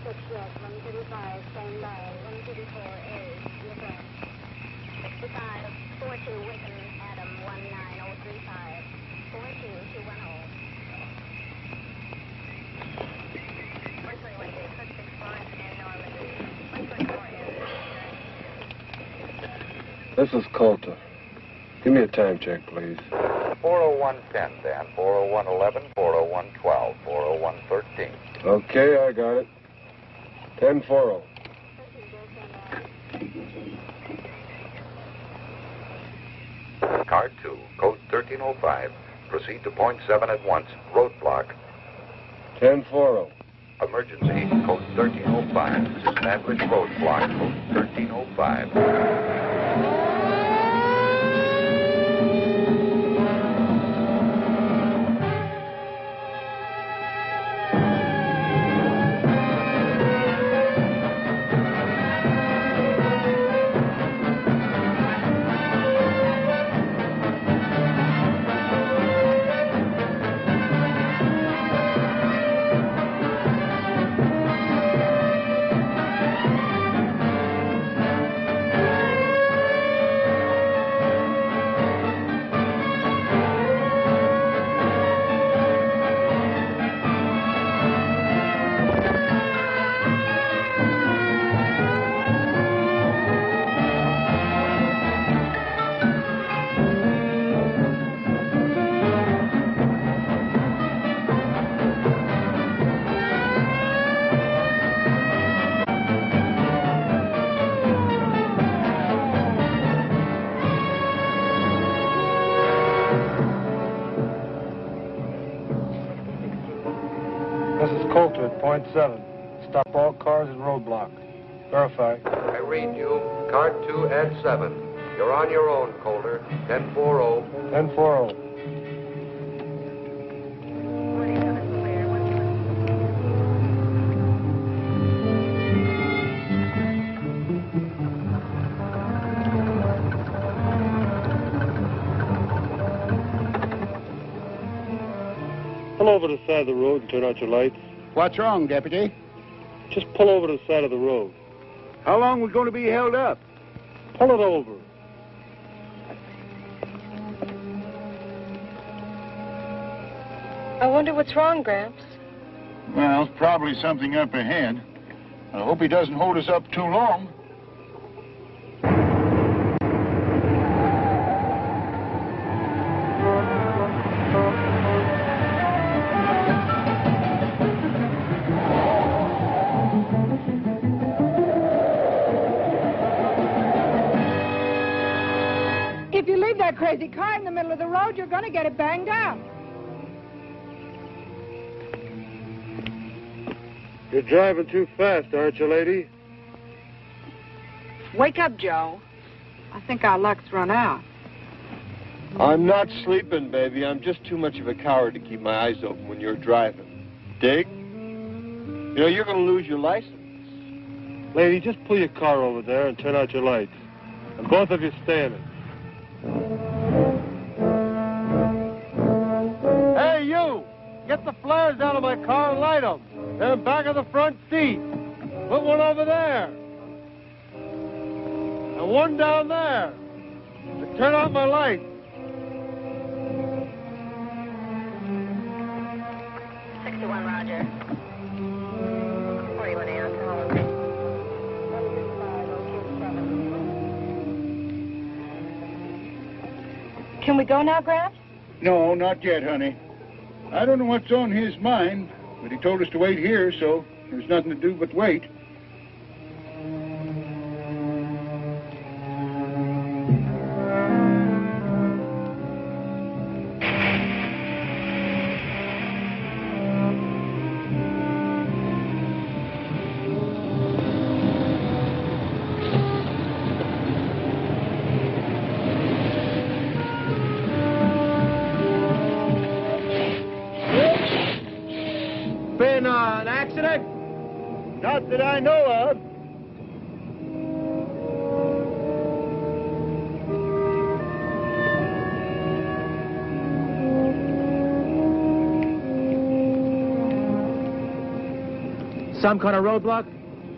136 left, 135, stand by, 134 is, look out. 65, 42, Wigan, Adam, 19035, 42, 210. 121, J, 665, and Normandy, 124 is. This is Coulter. Give me a time check, please. 40110, Dan. 40111, 40112, 40113. Okay, I got it. 10-4. Car 2, code 1305. Proceed to point 7 at once. Roadblock. 10-4. Emergency, code 1305. Establish roadblock, code 1305. Point 7. Stop all cars and roadblock. Verify. I read you. Car 2 at 7. You're on your own, Coulter. 10-4. 10-4. Pull over to the side of the road and turn out your lights. What's wrong, Deputy? Just pull over to the side of the road. How long we going to be held up? Pull it over. I wonder what's wrong, Gramps. Well, probably something up ahead. I hope he doesn't hold us up too long. If you leave that crazy car in the middle of the road, you're going to get it banged out. You're driving too fast, aren't you, lady? Wake up, Joe. I think our luck's run out. I'm not sleeping, baby. I'm just too much of a coward to keep my eyes open when you're driving. Dig? You know, you're going to lose your license. Lady, just pull your car over there and turn out your lights. And both of you standing. Hey, you! Get the flares out of my car and light them. They're in back of the front seat. Put one over there. And one down there. And turn out my lights. 61, Roger. 41 A on column. 165, Can we go now, Gramps? No, not yet, honey. I don't know what's on his mind, but he told us to wait here, so there's nothing to do but wait. Been an accident? Not that I know of. Some kind of roadblock?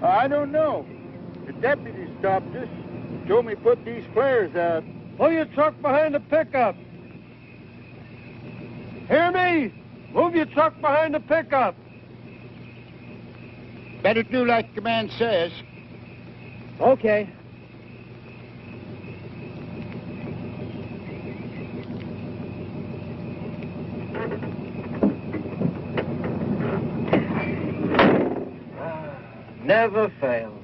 I don't know. The deputy stopped us. Told me put these flares out. Pull your truck behind the pickup. Hear me? Move your truck behind the pickup. Better do like the man says. Okay. Never fail.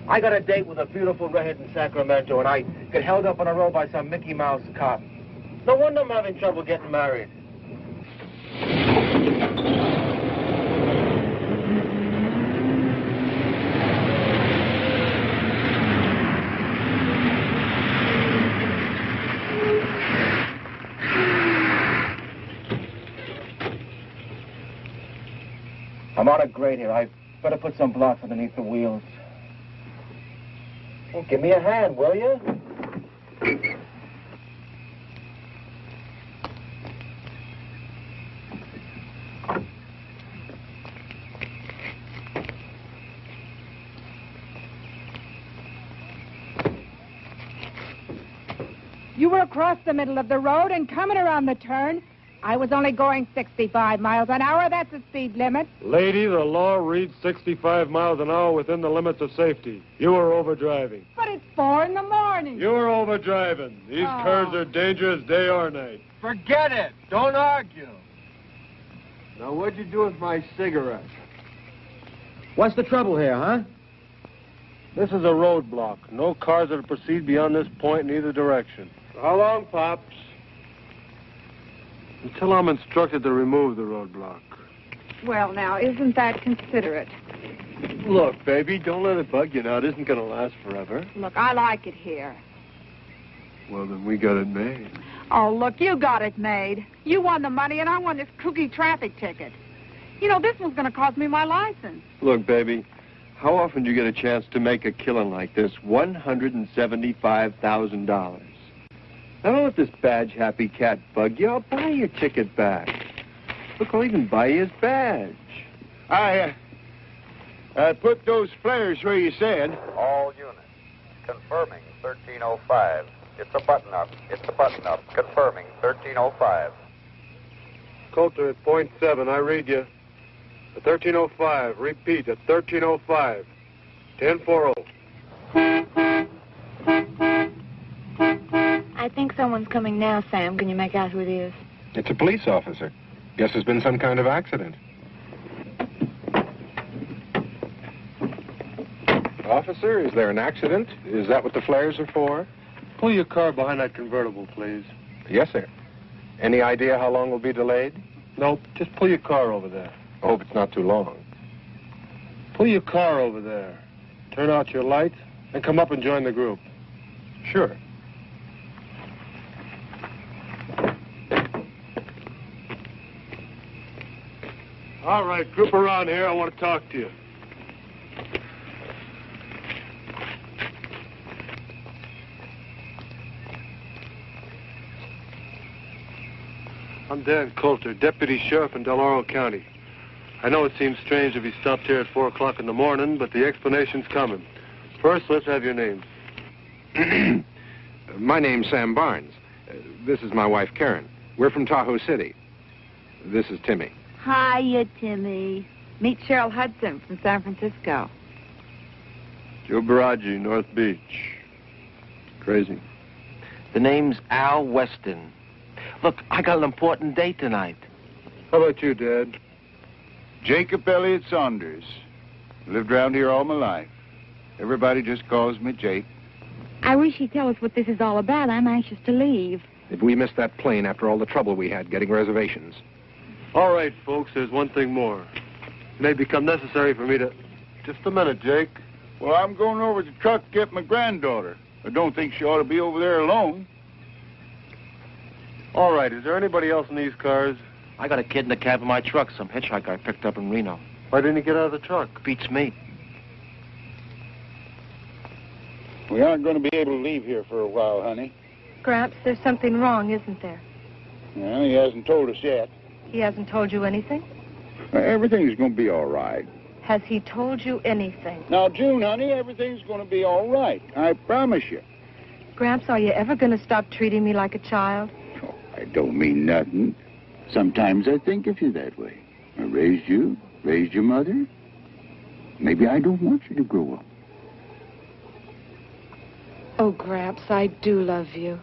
I got a date with a beautiful redhead in Sacramento, and I get held up on a road by some Mickey Mouse cop. No wonder I'm having trouble getting married. I'm on a grade here. I better put some blocks underneath the wheels. Well, give me a hand, will you? You were across the middle of the road and coming around the turn. I was only going 65 miles an hour. That's the speed limit. Lady, the law reads 65 miles an hour within the limits of safety. You were overdriving. But it's 4 in the morning. You were overdriving. These curves are dangerous day or night. Forget it. Don't argue. Now, what'd you do with my cigarette? What's the trouble here, huh? This is a roadblock. No cars are to proceed beyond this point in either direction. How long, Pops? Until I'm instructed to remove the roadblock. Well, now, isn't that considerate? Look, baby, don't let it bug you now. It isn't going to last forever. Look, I like it here. Well, then we got it made. Oh, look, you got it made. You won the money, and I won this kooky traffic ticket. You know, this one's going to cost me my license. Look, baby, how often do you get a chance to make a killing like this? $175,000. I don't let this badge-happy cat bug you. I'll buy your ticket back. Look, I'll even buy you his badge. I put those flares where you said. All units. Confirming 1305. It's a button-up. It's a button-up. Confirming 1305. Coulter at .7. I read you. At 1305. Repeat, at 1305. 1040. I think someone's coming now, Sam. Can you make out who it is? It's a police officer. Guess there's been some kind of accident. Officer, is there an accident? Is that what the flares are for? Pull your car behind that convertible, please. Yes, sir. Any idea how long we'll be delayed? Nope, just pull your car over there. I hope it's not too long. Pull your car over there. Turn out your lights and come up and join the group. Sure. All right, group around here. I want to talk to you. I'm Dan Coulter, Deputy Sheriff in Del Oro County. I know it seems strange if he stopped here at 4 o'clock in the morning, but the explanation's coming. First, let's have your names. My name's Sam Barnes. This is my wife, Karen. We're from Tahoe City. This is Timmy. Hiya, Timmy. Meet Cheryl Hudson from San Francisco. Joe Baraggi, North Beach. Crazy. The name's Al Weston. Look, I got an important date tonight. How about you, Dad? Jacob Elliott Saunders. Lived around here all my life. Everybody just calls me Jake. I wish you'd tell us what this is all about. I'm anxious to leave. Did we miss that plane after all the trouble we had getting reservations? All right, folks, there's one thing more. It may become necessary for me to... Just a minute, Jake. Well, I'm going over to the truck to get my granddaughter. I don't think she ought to be over there alone. All right, is there anybody else in these cars? I got a kid in the cab of my truck, some hitchhiker I picked up in Reno. Why didn't he get out of the truck? Beats me. We aren't going to be able to leave here for a while, honey. Gramps, there's something wrong, isn't there? Well, he hasn't told us yet. He hasn't told you anything? Everything's going to be all right. Has he told you anything? Now, June, honey, everything's going to be all right. I promise you. Gramps, are you ever going to stop treating me like a child? Oh, I don't mean nothing. Sometimes I think of you that way. I raised you, raised your mother. Maybe I don't want you to grow up. Oh, Gramps, I do love you.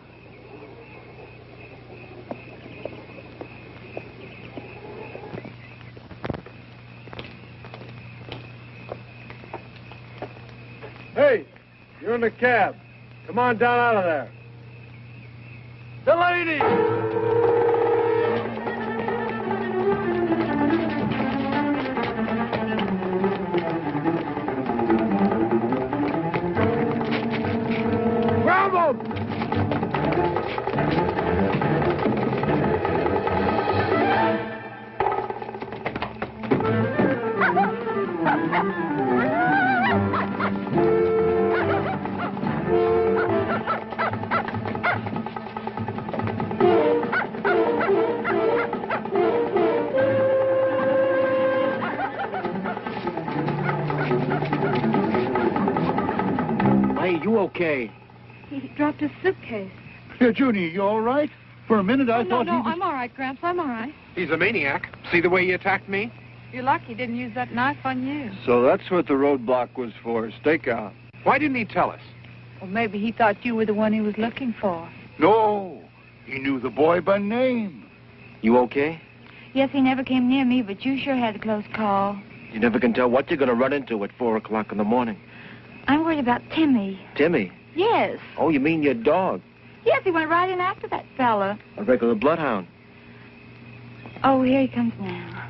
Hey, you're in the cab. Come on down out of there. The lady! Grab him! Hey, you okay? He dropped his suitcase. Here, Junie, you all right? For a minute, I thought he was... I'm all right, Gramps. I'm all right. He's a maniac. See the way he attacked me? You're lucky he didn't use that knife on you. So that's what the roadblock was for, stakeout. Why didn't he tell us? Well, maybe he thought you were the one he was looking for. No, he knew the boy by name. You okay? Yes, he never came near me, but you sure had a close call. You never can tell what you're going to run into at 4 o'clock in the morning. I'm worried about Timmy. Timmy? Yes. Oh, you mean your dog? Yes, he went right in after that fella. A regular bloodhound. Oh, here he comes now.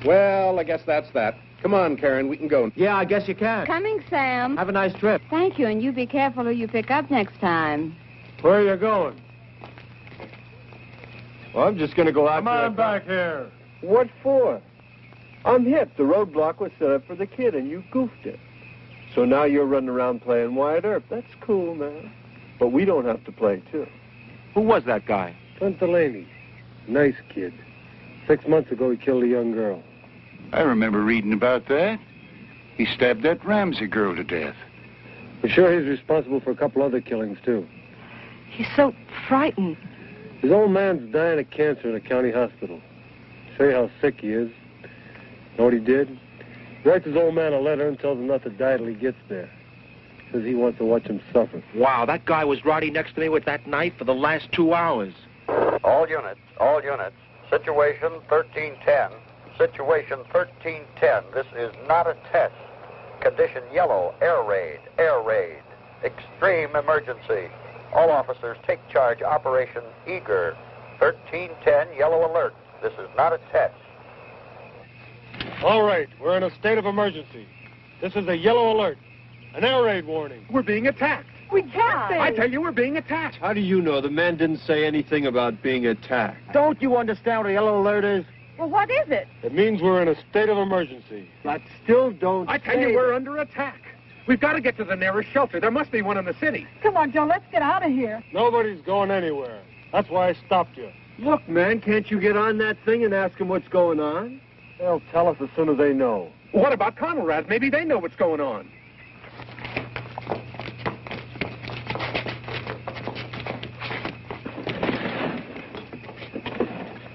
Well, I guess that's that. Come on, Karen, we can go. Yeah, I guess you can. Coming, Sam. Have a nice trip. Thank you, and you be careful who you pick up next time. Where are you going? Well, I'm just going to go out Come on back here. What for? I'm hip. The roadblock was set up for the kid, and you goofed it. So now you're running around playing Wyatt Earp. That's cool, man. But we don't have to play, too. Who was that guy? Clint Delaney. Nice kid. 6 months ago, he killed a young girl. I remember reading about that. He stabbed that Ramsey girl to death. I'm sure he's responsible for a couple other killings, too. He's so frightened. His old man's dying of cancer in a county hospital. Show you how sick he is. Know what he did? He writes his old man a letter and tells him not to die till he gets there. Says he wants to watch him suffer. Wow, that guy was riding next to me with that knife for the last 2 hours. All units. Situation 1310. Situation 1310. This is not a test. Condition yellow. Air raid. Extreme emergency. All officers take charge. Operation Eager. 1310. Yellow alert. This is not a test. All right, we're in a state of emergency. This is a yellow alert. An air raid warning. We're being attacked. We can't be. I tell you, we're being attacked. How do you know? The man didn't say anything about being attacked. Don't you understand what a yellow alert is? Well, what is it? It means we're in a state of emergency. But still don't I tell you, we're under attack. We've got to get to the nearest shelter. There must be one in the city. Come on, Joe, let's get out of here. Nobody's going anywhere. That's why I stopped you. Look, man, can't you get on that thing and ask them what's going on? They'll tell us as soon as they know. What about Conrad? Maybe they know what's going on.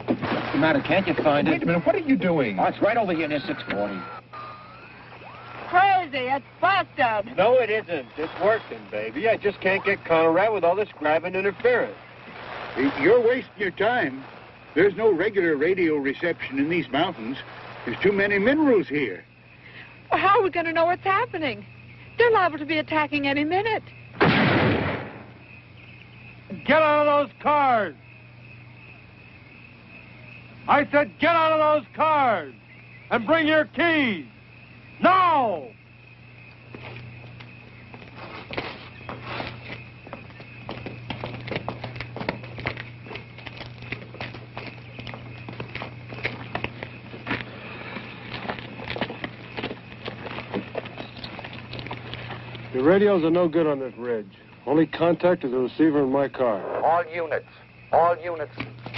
What's the matter? Can't you find it? Wait a minute, what are you doing? Oh, it's right over here near 640. Crazy. It's busted. No, it isn't. It's working, baby. I just can't get Conrad with all this grabbing interference. You're wasting your time. There's no regular radio reception in these mountains. There's too many minerals here. Well, how are we going to know what's happening? They're liable to be attacking any minute. Get out of those cars! I said get out of those cars! And bring your keys! Now! The radios are no good on this ridge. Only contact is the receiver in my car. All units. All units,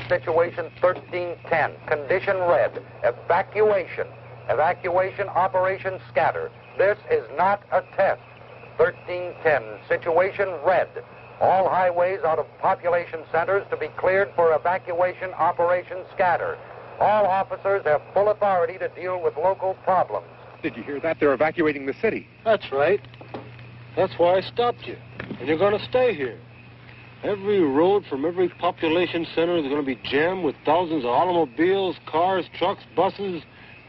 situation 1310, condition red, evacuation. Evacuation, operation scatter. This is not a test. 1310, situation red. All highways out of population centers to be cleared for evacuation, operation scatter. All officers have full authority to deal with local problems. Did you hear that? They're evacuating the city. That's right. That's why I stopped you. And you're going to stay here. Every road from every population center is going to be jammed with thousands of automobiles, cars, trucks, buses.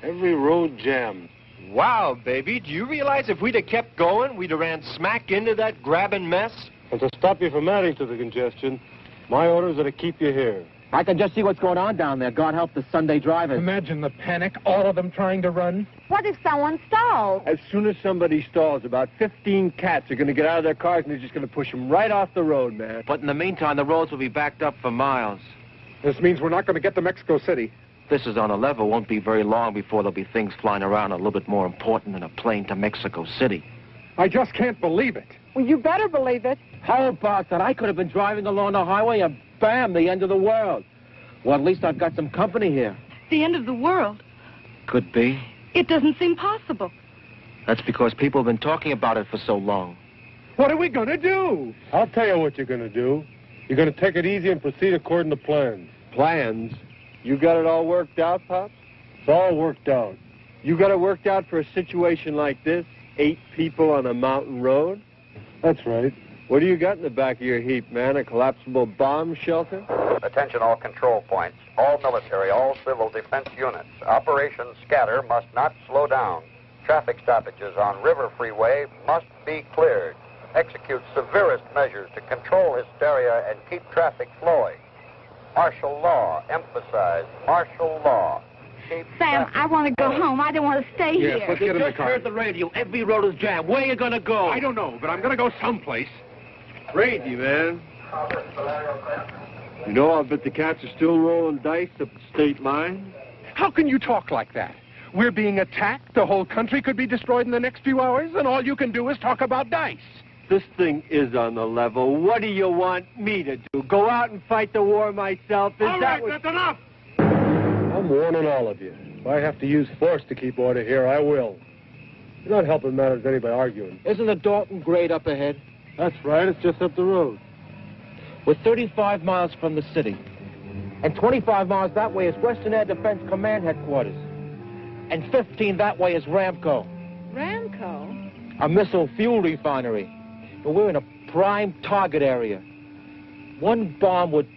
Every road jammed. Wow, baby. Do you realize if we'd have kept going, we'd have ran smack into that grabbing mess? And to stop you from adding to the congestion, my orders are to keep you here. I can just see what's going on down there. God help the Sunday drivers. Imagine the panic, all of them trying to run. What if someone stalls? As soon as somebody stalls, about 15 cats are going to get out of their cars and they're just going to push them right off the road, man. But in the meantime, the roads will be backed up for miles. This means we're not going to get to Mexico City. This is on a level. Won't be very long before there'll be things flying around a little bit more important than a plane to Mexico City. I just can't believe it. Well, you better believe it. How about that? I could have been driving along the highway and bam, the end of the world. Well, at least I've got some company here. The end of the world? Could be. It doesn't seem possible. That's because people have been talking about it for so long. What are we going to do? I'll tell you what you're going to do. You're going to take it easy and proceed according to plans. Plans? You got it all worked out, Pops? It's all worked out. You got it worked out for a situation like this? 8 people on a mountain road? That's right. What do you got in the back of your heap, man? A collapsible bomb shelter? Attention all control points, all military, all civil defense units. Operation Scatter must not slow down. Traffic stoppages on River Freeway must be cleared. Execute severest measures to control hysteria and keep traffic flowing. Martial law, emphasize martial law. Sam, I want to go home. I don't want to stay Yes, here. let's get in the car. Heard the radio. Every road is jammed. Where are you going to go? I don't know, but I'm going to go someplace. Crazy, man. You know, I'll bet the cats are still rolling dice up the state line. How can you talk like that? We're being attacked. The whole country could be destroyed in the next few hours, and all you can do is talk about dice. This thing is on the level. What do you want me to do? Go out and fight the war myself? All right, that's enough. I'm warning all of you. If I have to use force to keep order here, I will. You're not helping matters any by arguing. Isn't the Dalton grade up ahead? That's right. It's just up the road. We're 35 miles from the city. And 25 miles that way is Western Air Defense Command Headquarters. And 15 that way is Ramco. Ramco? A missile fuel refinery. But we're in a prime target area. One bomb would...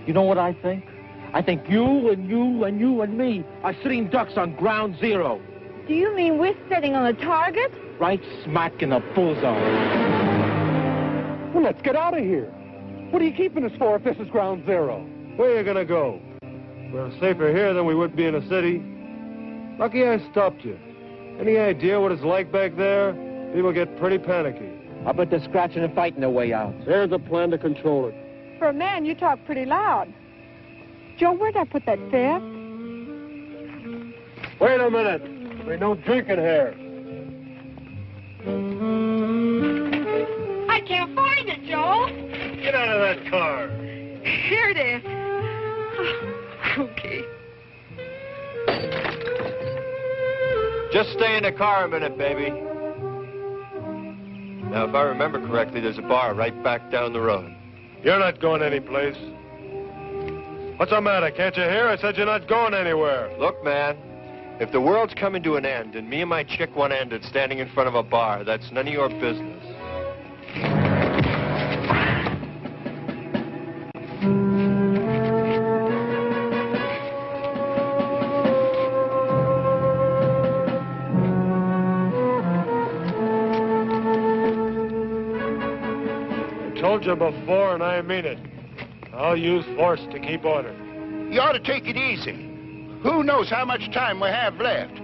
You know what I think? I think you and you and you and me are sitting ducks on ground zero. Do you mean we're sitting on a target? Right smack in the bullseye. Well, let's get out of here. What are you keeping us for if this is ground zero? Where are you going to go? We're safer here than we would be in a city. Lucky I stopped you. Any idea what it's like back there? People get pretty panicky. I bet they're scratching and fighting their way out. There's a plan to control it. For a man, you talk pretty loud. Joe, where'd I put that fifth? Wait a minute. We don't drink in here. I can't find it, Joe. Get out of that car. Here it is. Okay. Just stay in the car a minute, baby. Now, if I remember correctly, there's a bar right back down the road. You're not going anyplace. What's the matter? Can't you hear? I said you're not going anywhere. Look, man, if the world's coming to an end and me and my chick want ended standing in front of a bar, that's none of your business. I told you before, and I mean it. I'll use force to keep order. You ought to take it easy. Who knows how much time we have left?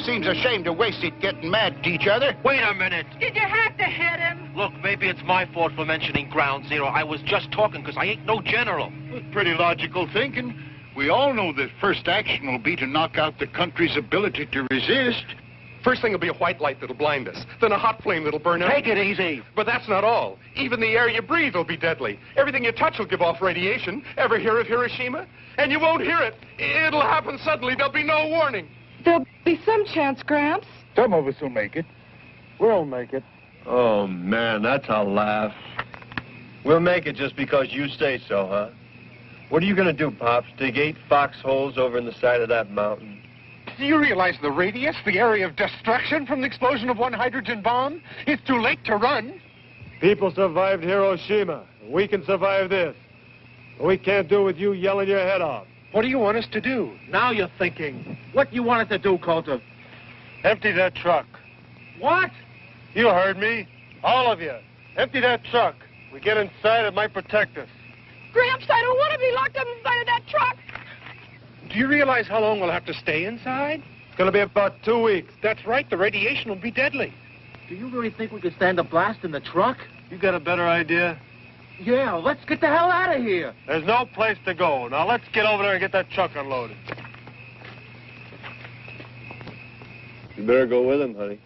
Seems a shame to waste it getting mad at each other. Wait a minute. Did you have to hit him? Look, maybe it's my fault for mentioning ground zero. I was just talking because I ain't no general. Pretty logical thinking. We all know that first action will be to knock out the country's ability to resist. First thing will be a white light that'll blind us, then a hot flame that'll burn up. Take it easy. But that's not all. Even the air you breathe will be deadly. Everything you touch will give off radiation. Ever hear of Hiroshima? And you won't hear it. It'll happen suddenly. There'll be no warning. There'll be some chance, Gramps. Some of us will make it. We'll make it. Oh, man, that's a laugh. We'll make it just because you say so, huh? What are you going to do, Pops? Dig 8 foxholes over in the side of that mountain? Do you realize the radius, the area of destruction from the explosion of one hydrogen bomb? It's too late to run. People survived Hiroshima. We can survive this. But we can't do it with you yelling your head off. What do you want us to do? Now you're thinking. What you wanted to do, Coulter? Empty that truck. What? You heard me. All of you. Empty that truck. We get inside, it might protect us. Gramps, I don't want to be locked up inside of that truck. Do you realize how long we'll have to stay inside? It's going to be about 2 weeks. That's right. The radiation will be deadly. Do you really think we could stand a blast in the truck? You got a better idea? Yeah, let's get the hell out of here. There's no place to go. Now let's get over there and get that truck unloaded. You better go with him, honey.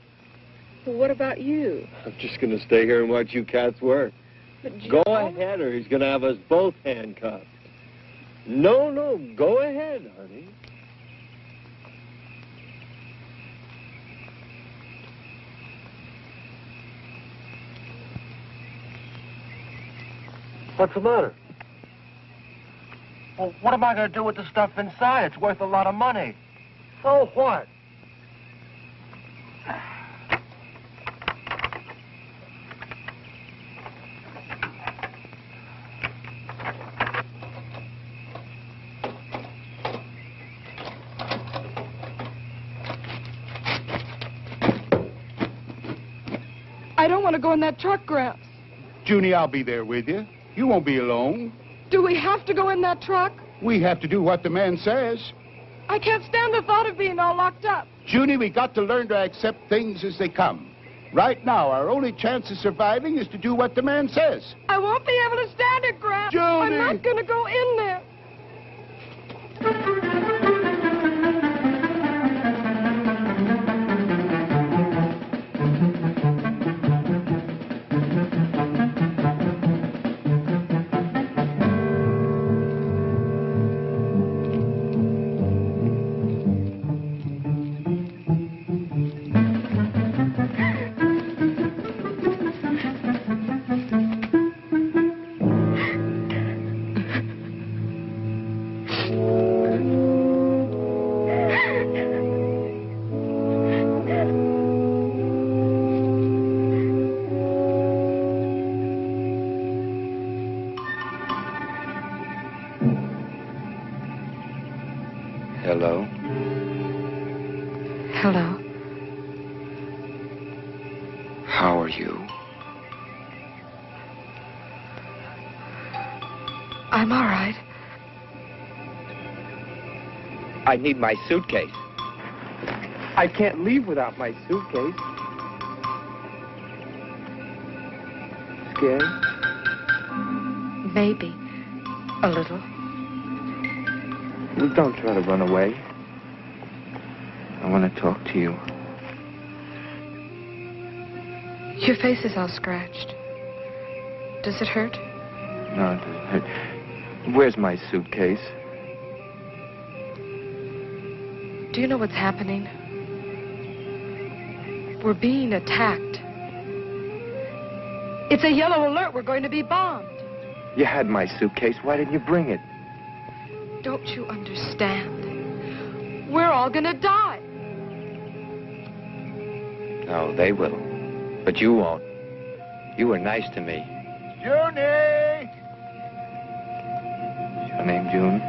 Well, what about you? I'm just going to stay here and watch you cats work. But Go ahead, or he's going to have us both handcuffed. No, go ahead, honey. What's the matter? Well, what am I going to do with the stuff inside? It's worth a lot of money. So what? I don't want to go in that truck, Gramps. Junie, I'll be there with you. You won't be alone. Do we have to go in that truck? We have to do what the man says. I can't stand the thought of being all locked up. Junie, we got to learn to accept things as they come. Right now, our only chance of surviving is to do what the man says. I won't be able to stand it, Gramps. Junie! I'm not going to go in there. Hello? Hello. How are you? I'm all right. I need my suitcase. I can't leave without my suitcase. Scared? Maybe. A little. Well, don't try to run away. I want to talk to you. Your face is all scratched. Does it hurt? No, it doesn't hurt. Where's my suitcase? Do you know what's happening? We're being attacked. It's a yellow alert. We're going to be bombed. You had my suitcase. Why didn't you bring it? Don't you understand? We're all gonna die. No, they will. But you won't. You were nice to me. Junie! Your name, June?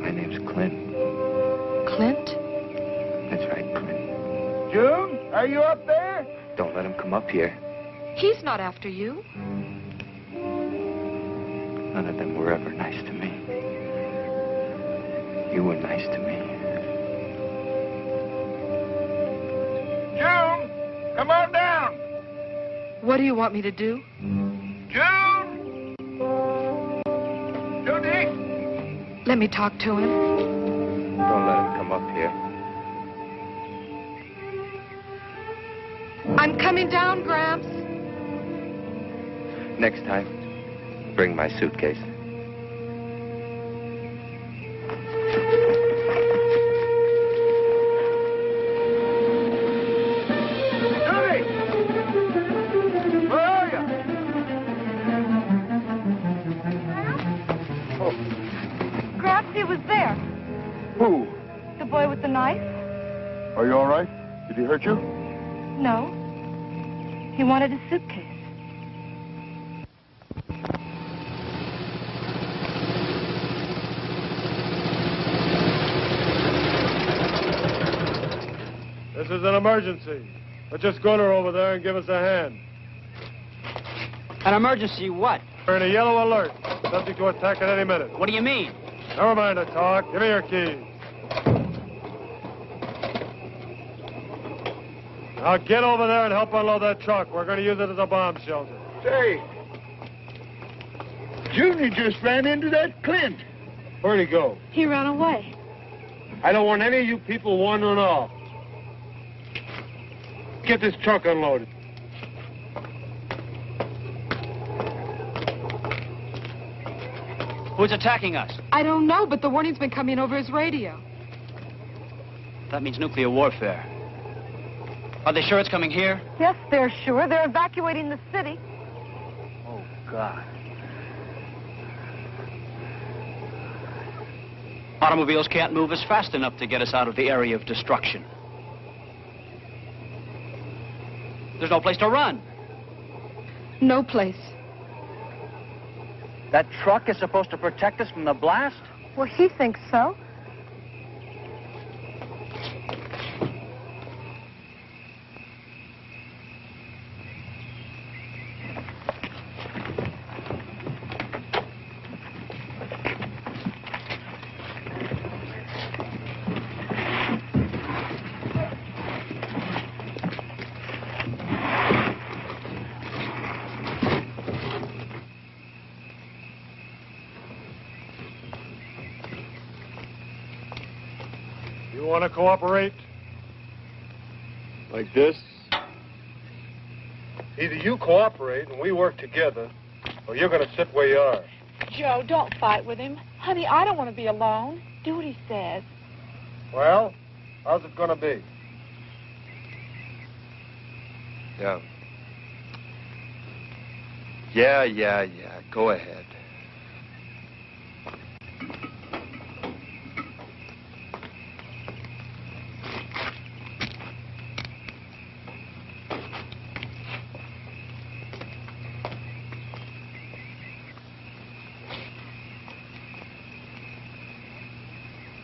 My name's Clint. Clint? That's right, Clint. June, are you up there? Don't let him come up here. He's not after you. None of them were ever nice to me. You were nice to me. June, come on down. What do you want me to do? June! Junie! Let me talk to him. Don't let him come up here. I'm coming down, Gramps. Next time, bring my suitcase. He was there. Who? The boy with the knife? Are you all right? Did he hurt you? No. He wanted his suitcase. This is an emergency. Let's just go to her over there and give us a hand. An emergency what? We're in a yellow alert. Subject to attack at any minute. What do you mean? Never mind the talk. Give me your keys. Now get over there and help unload that truck. We're going to use it as a bomb shelter. Say, Junior just ran into that Clint. Where'd he go? He ran away. I don't want any of you people wandering off. Get this truck unloaded. Who's attacking us? I don't know, but the warning's been coming over his radio. That means nuclear warfare. Are they sure it's coming here? Yes, they're sure. They're evacuating the city. Oh, God. Automobiles can't move us fast enough to get us out of the area of destruction. There's no place to run. No place. That truck is supposed to protect us from the blast? Well, he thinks so. You want to cooperate? Like this? Either you cooperate and we work together, or you're going to sit where you are. Joe, don't fight with him. Honey, I don't want to be alone. Do what he says. Well, how's it going to be? Yeah. Yeah. Go ahead.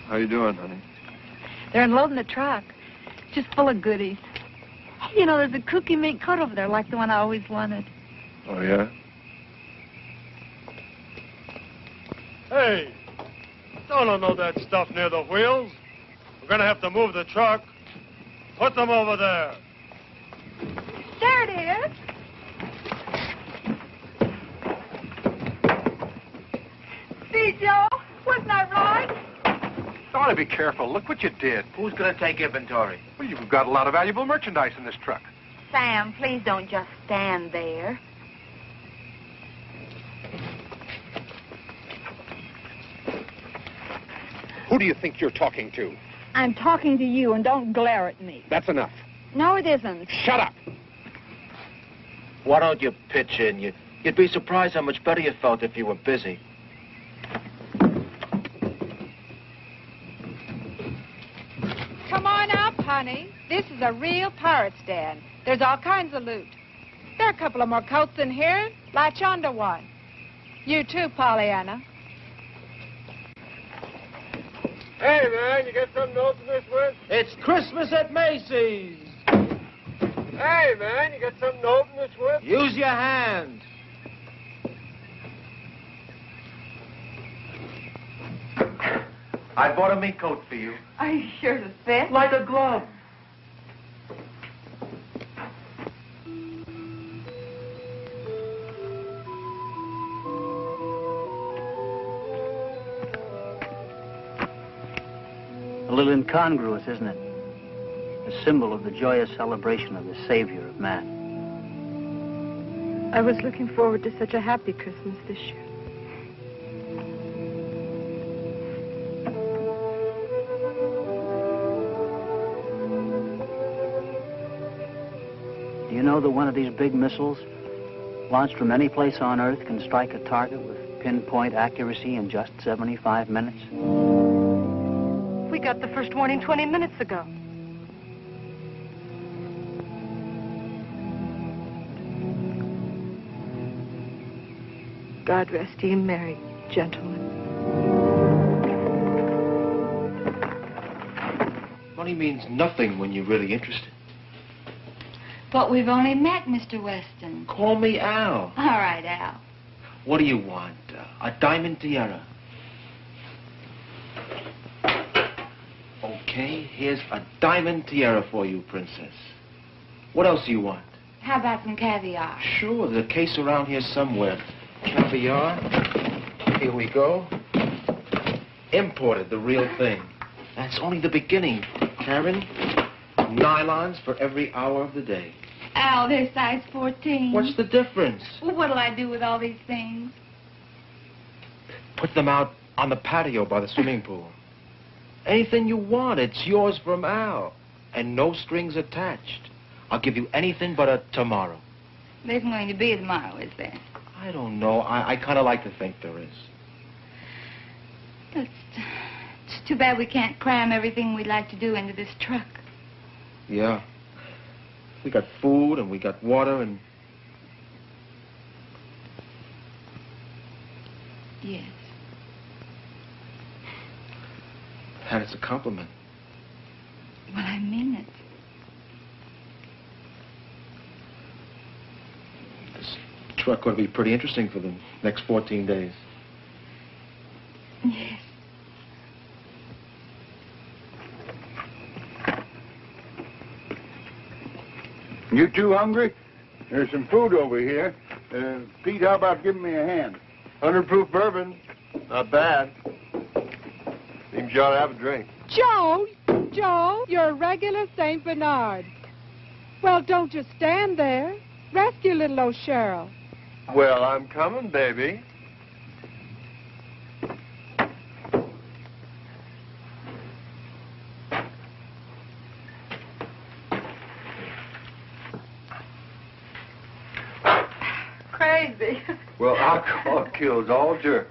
How you doing, honey? They're unloading the truck. Just full of goodies. You know, there's a cookie mink coat over there like the one I always wanted. Oh, yeah? Hey, don't unload that stuff near the wheels. We're going to have to move the truck. Put them over there. There it is. See, Joe? Wasn't I right? You ought to be careful. Look what you did. Who's going to take inventory? Well, you've got a lot of valuable merchandise in this truck. Sam, please don't just stand there. Who do you think you're talking to? I'm talking to you, and don't glare at me. That's enough. No, it isn't. Shut up. Why don't you pitch in? You'd be surprised how much better you felt if you were busy. Come on up, honey. This is a real pirate's den. There's all kinds of loot. There are a couple of more coats in here. Latch onto one. You too, Pollyanna. Hey, man, you got something to open this with? It's Christmas at Macy's. Hey, man, you got something to open this with? Use your hand. I bought a mink coat for you. Are you sure to fit? Like a glove. A little incongruous, isn't it? a symbol of the joyous celebration of the Savior of man. I was looking forward to such a happy Christmas this year. Do you know that one of these big missiles, launched from any place on Earth, can strike a target with pinpoint accuracy in just 75 minutes? We got the first warning 20 minutes ago. God rest ye merry, gentlemen. Money means nothing when you're really interested. But we've only met, Mr. Weston. Call me Al. All right, Al. What do you want? A diamond tiara. Okay, here's a diamond tiara for you, Princess. What else do you want? How about some caviar? Sure, there's a case around here somewhere. Caviar. Here we go. Imported, the real thing. That's only the beginning, Karen. Nylons for every hour of the day. Al, they're size 14. What's the difference? Well, what'll I do with all these things? Put them out on the patio by the swimming pool. Anything you want, it's yours from Al. And no strings attached. I'll give you anything but a tomorrow. There isn't going to be a tomorrow, is there? I don't know. I kind of like to think there is. It's too bad we can't cram everything we'd like to do into this truck. Yeah. We got food and we got water and... Yes. And it's a compliment. Well, I mean it. This truck ought to be pretty interesting for the next 14 days. Yes. You two hungry? There's some food over here. Pete, how about giving me a hand? 100 proof bourbon. Not bad. Seems you ought to have a drink. Joe, you're a regular St. Bernard. Well, don't just stand there. Rescue little old Cheryl. Well, I'm coming, baby. Crazy. Well, alcohol kills all germs.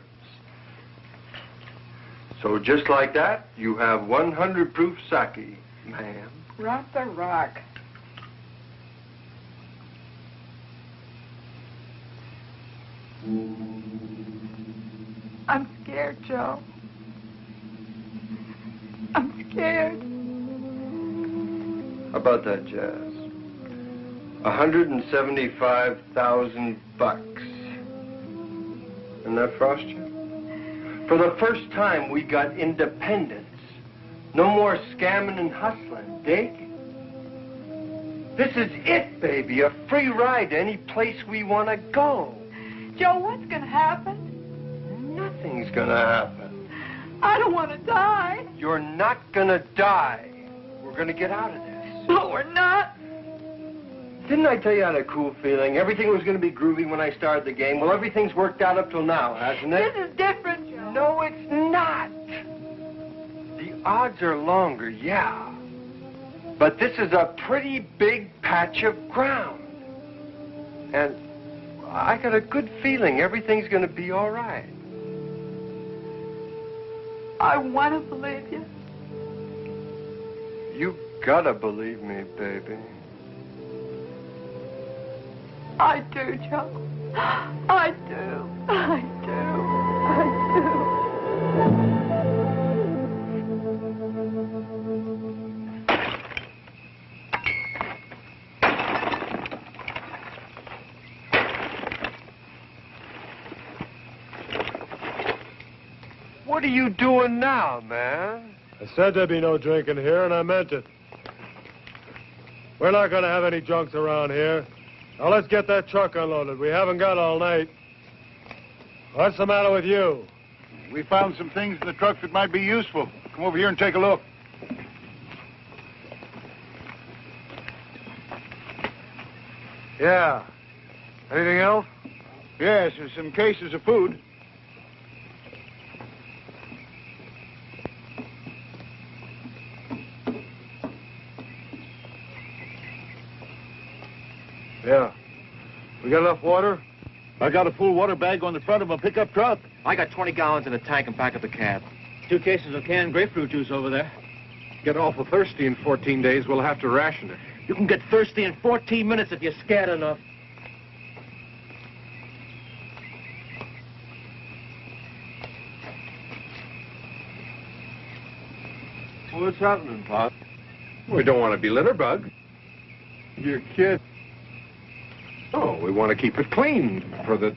So just like that, you have 100 proof sake, ma'am. Rock the rock. I'm scared, Joe. I'm scared. How about that, Jazz? 175,000 bucks. Isn't that frost you? For the first time, we got independence. No more scamming and hustling. Dig? This is it, baby. A free ride to any place we want to go. Joe, what's going to happen? Nothing's going to happen. I don't want to die. You're not going to die. We're going to get out of this. But we're not. Didn't I tell you I had a cool feeling? Everything was going to be groovy when I started the game. Well, everything's worked out up till now, hasn't it? This is different, Joe. No, it's not. The odds are longer, yeah. But this is a pretty big patch of ground. And I got a good feeling everything's going to be all right. I want to believe you. You gotta believe me, baby. I do, Joe. I do. I do. I do. What are you doing now, man? I said there'd be no drinking here, and I meant it. We're not going to have any drunks around here. Now, let's get that truck unloaded. We haven't got all night. What's the matter with you? We found some things in the truck that might be useful. Come over here and take a look. Yeah. Anything else? Yes, there's some cases of food. Yeah. We got enough water? I got a full water bag on the front of a pickup truck. I got 20 gallons in a tank and back of the cab. 2 cases of canned grapefruit juice over there. Get awful thirsty in 14 days, we'll have to ration it. You can get thirsty in 14 minutes if you're scared enough. What's happening, Pop? We don't want to be litter bug. You're kidding. Oh, we want to keep it clean for the...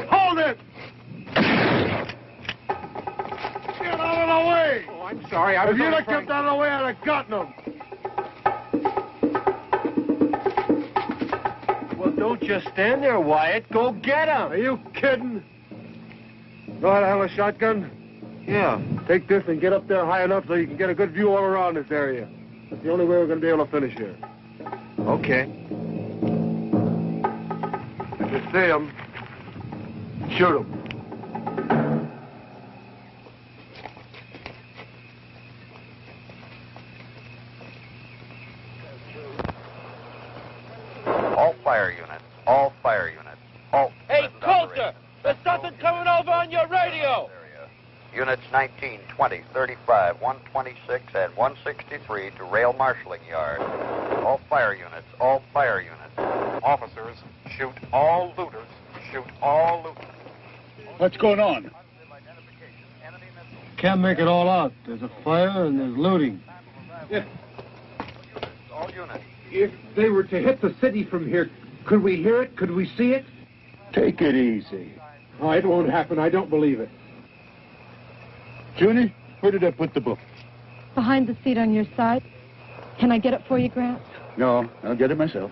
Hold it! Get out of the way! Oh, I'm sorry, I was If you'd only have kept out of the way, I'd have gotten them. Well, don't just stand there, Wyatt. Go get him. Are you kidding? Know how to handle a shotgun? Yeah. Take this and get up there high enough so you can get a good view all around this area. That's the only way we're going to be able to finish here. Okay. If you see them, shoot them. All fire units. All fire units. Halt. Hey, Coulter! There's something coming over on your radio! Units 19, 20, 35, 126, and 163 to rail marshalling yard. All fire units. All fire units. Officers, shoot all looters. Shoot all looters. What's going on? Can't make it all out. There's a fire and there's looting. All units. If they were to hit the city from here, could we hear it? Could we see it? Take it easy. Oh, it won't happen. I don't believe it. Junie, where did I put the book? Behind the seat on your side. Can I get it for you, Grant? No, I'll get it myself.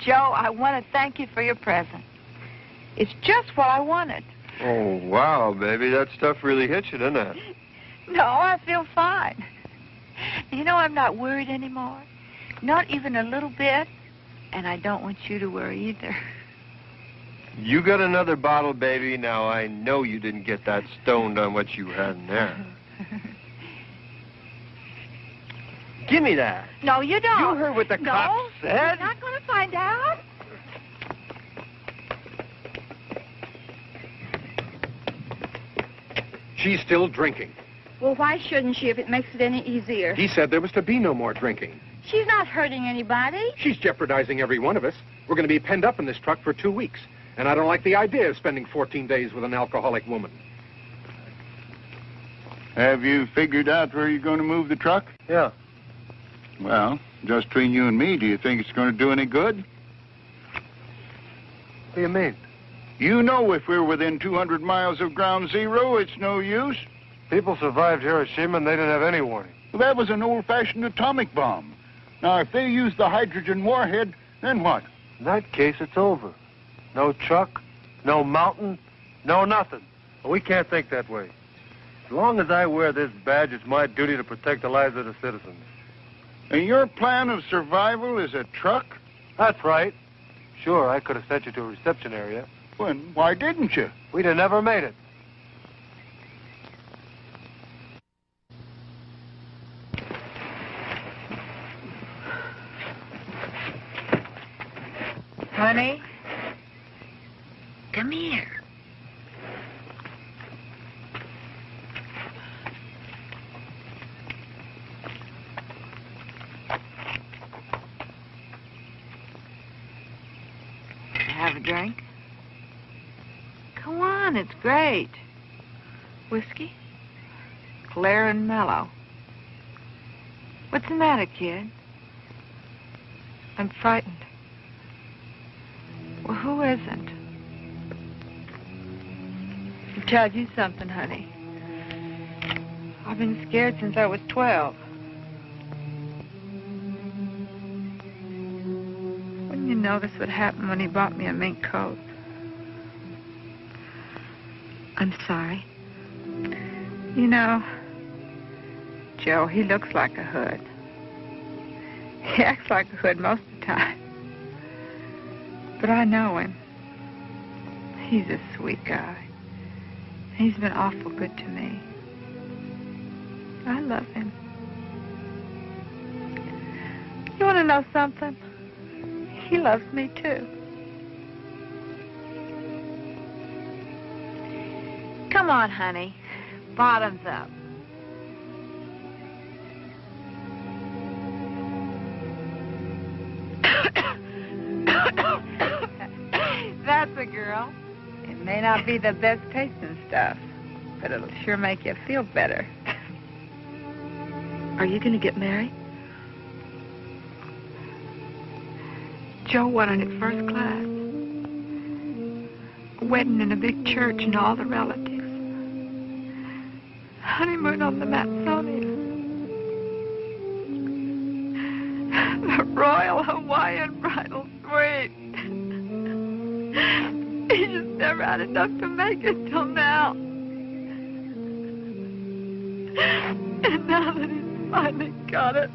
Joe, I want to thank you for your present. It's just what I wanted. Oh, wow, baby. That stuff really hits you, doesn't it? No, I feel fine. You know, I'm not worried anymore. Not even a little bit. And I don't want you to worry either. You got another bottle, baby. Now, I know you didn't get that stoned on what you had in there. Give me that. No, you don't. You heard what the cop said. You're not going to find out. She's still drinking. Well, why shouldn't she if it makes it any easier? He said there was to be no more drinking. She's not hurting anybody. She's jeopardizing every one of us. We're going to be penned up in this truck for 2 weeks. And I don't like the idea of spending 14 days with an alcoholic woman. Have you figured out where you're going to move the truck? Yeah. Well, just between you and me, do you think it's going to do any good? What do you mean? You know if we're within 200 miles of ground zero, it's no use. People survived Hiroshima and they didn't have any warning. Well, that was an old-fashioned atomic bomb. Now, if they use the hydrogen warhead, then what? In that case, it's over. No truck, no mountain, no nothing. But we can't think that way. As long as I wear this badge, it's my duty to protect the lives of the citizens. And your plan of survival is a truck? That's right. Sure, I could have sent you to a reception area. Well, why didn't you? We'd have never made it. Honey, come here. drink? Come on, it's great. Whiskey? Clear and mellow. What's the matter, kid? I'm frightened. Well, who isn't? I'll tell you something, honey. I've been scared since I was 12. Wouldn't you notice what happened when he bought me a mink coat? I'm sorry. You know, Joe, he looks like a hood. He acts like a hood most of the time. But I know him. He's a sweet guy. He's been awful good to me. I love him. You want to know something? He loves me, too. Come on, honey. Bottoms up. That's a girl. It may not be the best tasting stuff, but it'll sure make you feel better. Are you going to get married? Joe wanted it first class. A wedding in a big church and all the relatives. Honeymoon on the Matsonia. The Royal Hawaiian Bridal Suite. He just never had enough to make it till now. And now that he's finally got it.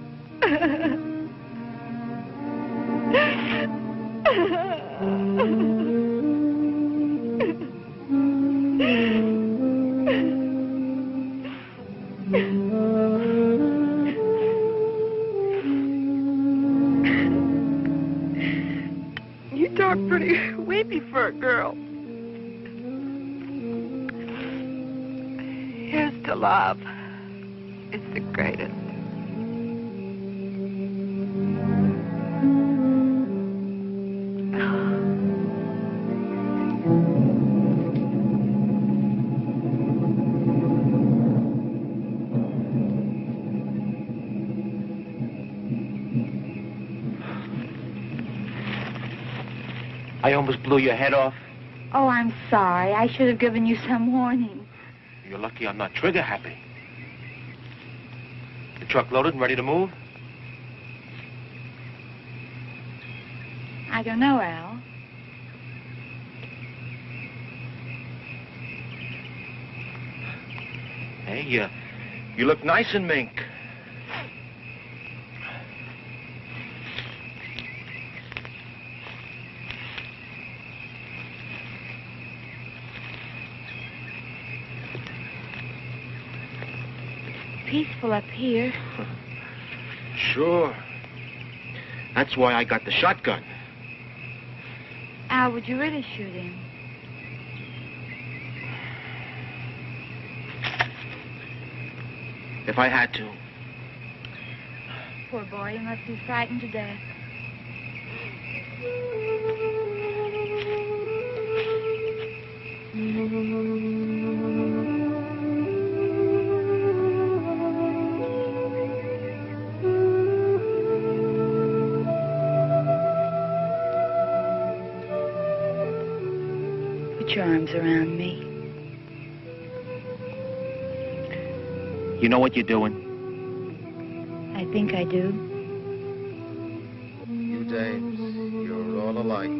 You talk pretty weepy for a girl. Here's to love. It's the greatest. I almost blew your head off. Oh, I'm sorry. I should have given you some warning. You're lucky I'm not trigger happy. The truck loaded and ready to move? I don't know, Al. Hey, you look nice in mink. Peaceful up here. Sure. That's why I got the shotgun. Al, would you really shoot him? If I had to. Poor boy, he must be frightened to death. Put your arms around me. You know what you're doing? I think I do. You dames, you're all alike.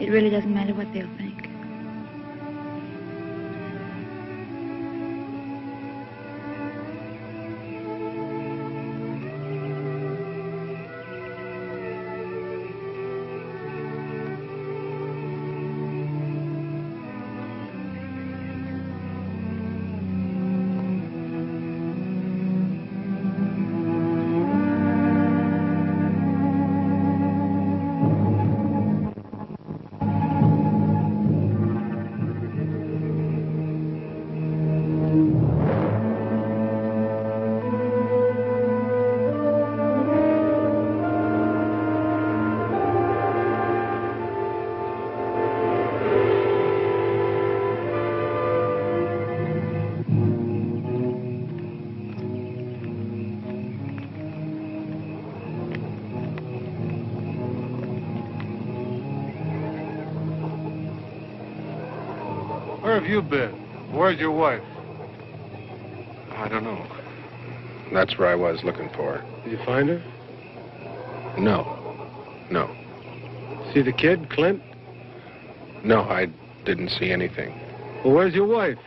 It really doesn't matter what they'll think. Where have you been? Where's your wife? I don't know. That's where I was looking for her. Did you find her? No. No. See the kid, Clint? No, I didn't see anything. Well, where's your wife?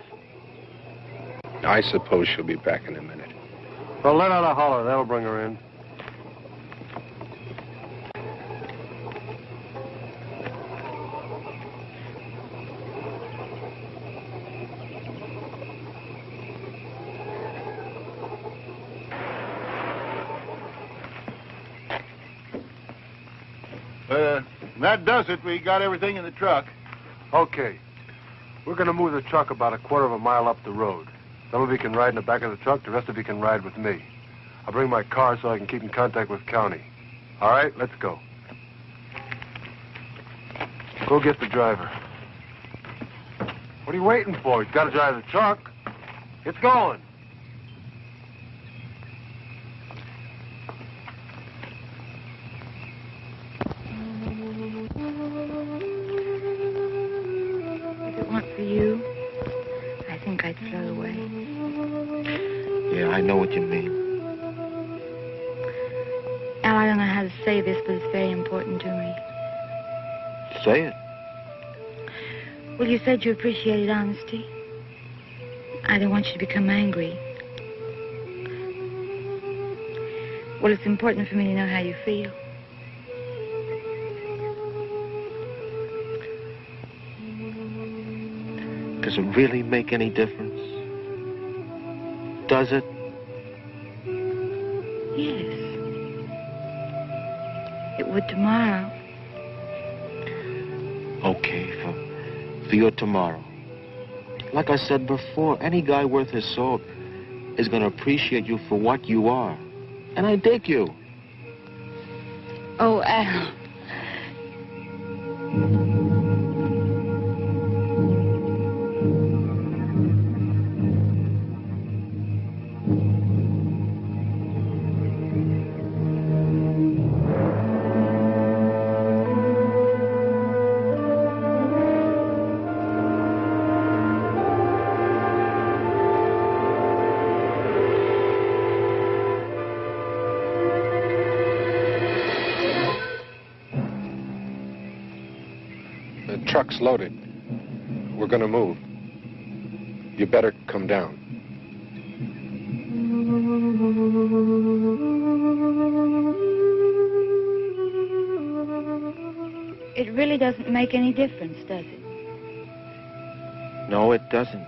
I suppose she'll be back in a minute. Well, let out a holler. That'll bring her in. That does it. We got everything in the truck. Okay. We're going to move the truck about a quarter of a mile up the road. Some of you can ride in the back of the truck. The rest of you can ride with me. I'll bring my car so I can keep in contact with county. All right, let's go. Go get the driver. What are you waiting for? He's got to drive the truck. It's going. If it weren't for you, I think I'd throw away. Yeah, I know what you mean. Al, I don't know how to say this, but it's very important to me. Say it. Well, you said you appreciated honesty. I don't want you to become angry. Well, it's important for me to know how you feel. Does it really make any difference? Does it? Yes. It would tomorrow. Okay, for your tomorrow. Like I said before, any guy worth his salt is going to appreciate you for what you are. And I dig you. Oh, Al. Truck's loaded. We're gonna move. You better come down. It really doesn't make any difference, does it? No, it doesn't.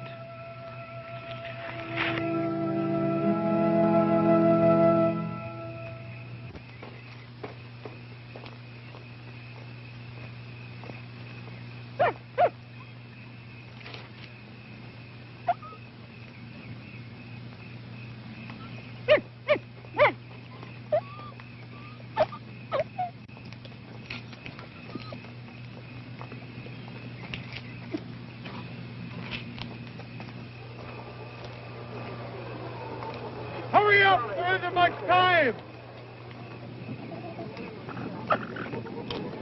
Hurry up! There isn't much time!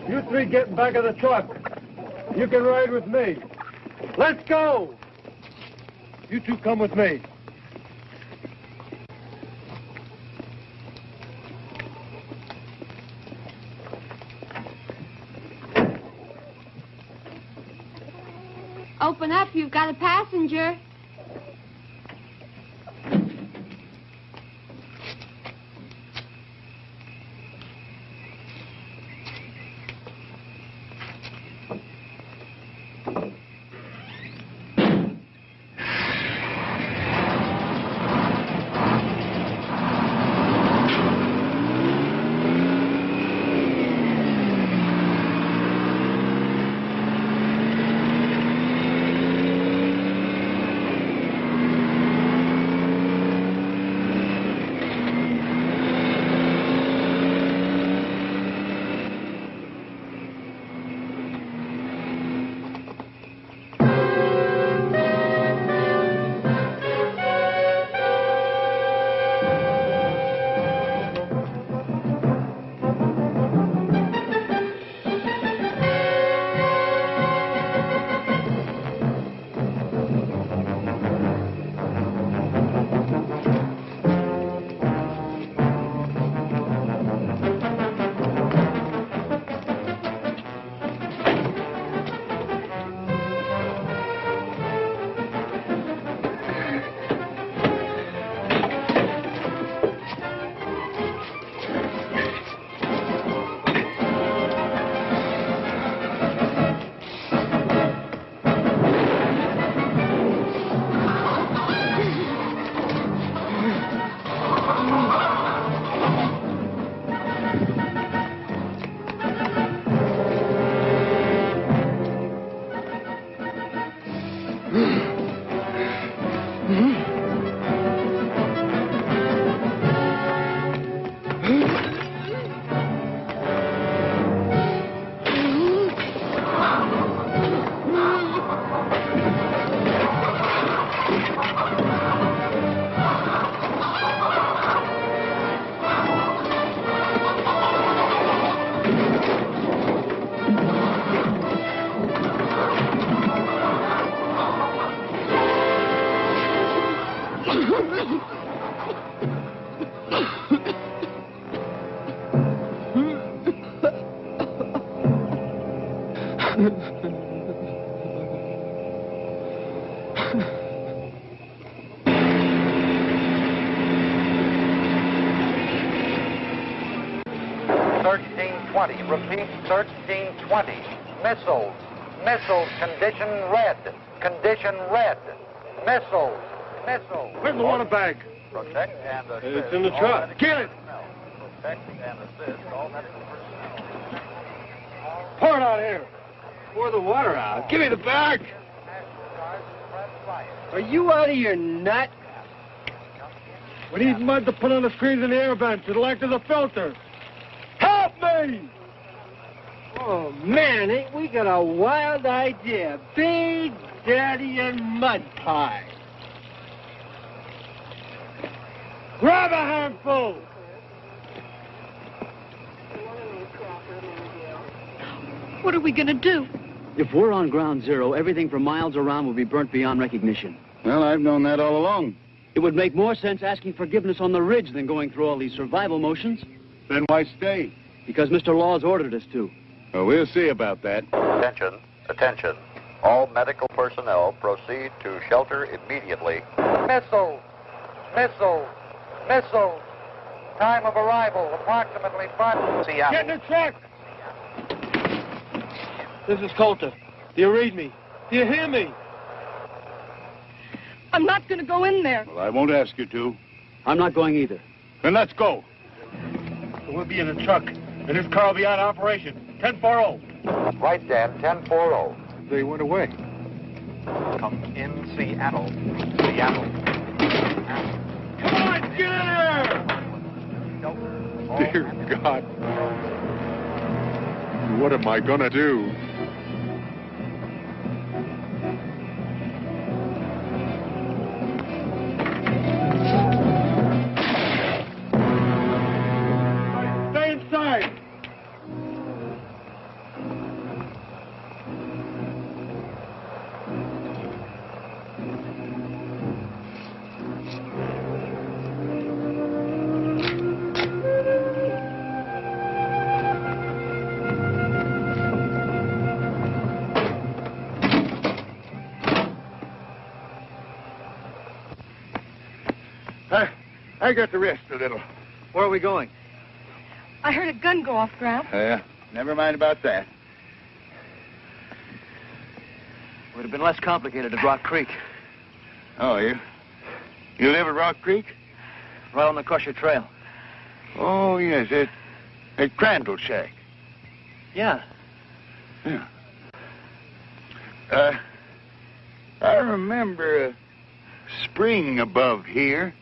You three get in back of the truck. You can ride with me. Let's go! You two come with me. Open up, you've got a passenger. Repeat, 1320. Missiles. Missiles. Condition red. Condition red. Missiles. Missiles. Where's the water bag? Protect and assist. It's in the truck. Get it. Protect and assist all medical personnel. Pour it out here. Pour the water out. Give me the bag. Are you out of your nut? We need mud to put on the screens in the air vents. It'll act as a filter. Help me! Oh, man, ain't we got a wild idea. Big Daddy and mud pie. Grab a handful! What are we going to do? If we're on ground zero, everything for miles around will be burnt beyond recognition. Well, I've known that all along. It would make more sense asking forgiveness on the ridge than going through all these survival motions. Then why stay? Because Mr. Law's ordered us to. Well, we'll see about that. Attention, attention. All medical personnel proceed to shelter immediately. Missiles! Missiles! Missiles! Time of arrival, approximately 5... Seattle. Get in the truck! This is Coulter. Do you read me? Do you hear me? I'm not going to go in there. Well, I won't ask you to. I'm not going either. Then let's go. We'll be in the truck, and this car will be out of operation. 1040. Right, Dan, 1040. They went away. Come in, Seattle. Seattle. Come on, get in here! Dear God. What am I gonna do? Stay inside! I got to rest a little. Where are we going? I heard a gun go off, Gramp. Yeah, never mind about that. Would have been less complicated at Rock Creek. Oh, you live at Rock Creek? Right on the Crusher Trail. Oh, yes, at Crandall Shack. Yeah. Yeah. I remember a spring above here.